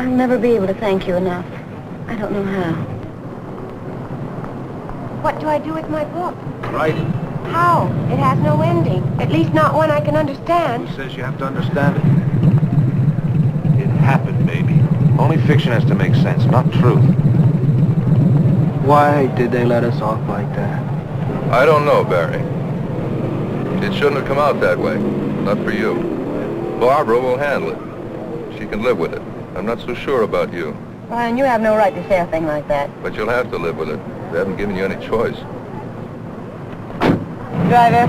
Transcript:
I'll never be able to thank you enough. I don't know how. What do I do with my book? Write it. How? It has no ending. At least not one I can understand. Who says you have to understand it? It happened, baby. Only fiction has to make sense, not truth. Why did they let us off like that? I don't know, Barry. It shouldn't have come out that way. Not for you. Barbara will handle it. She can live with it. I'm not so sure about you. Ryan, you have no right to say a thing like that. But you'll have to live with it. They haven't given you any choice. Driver.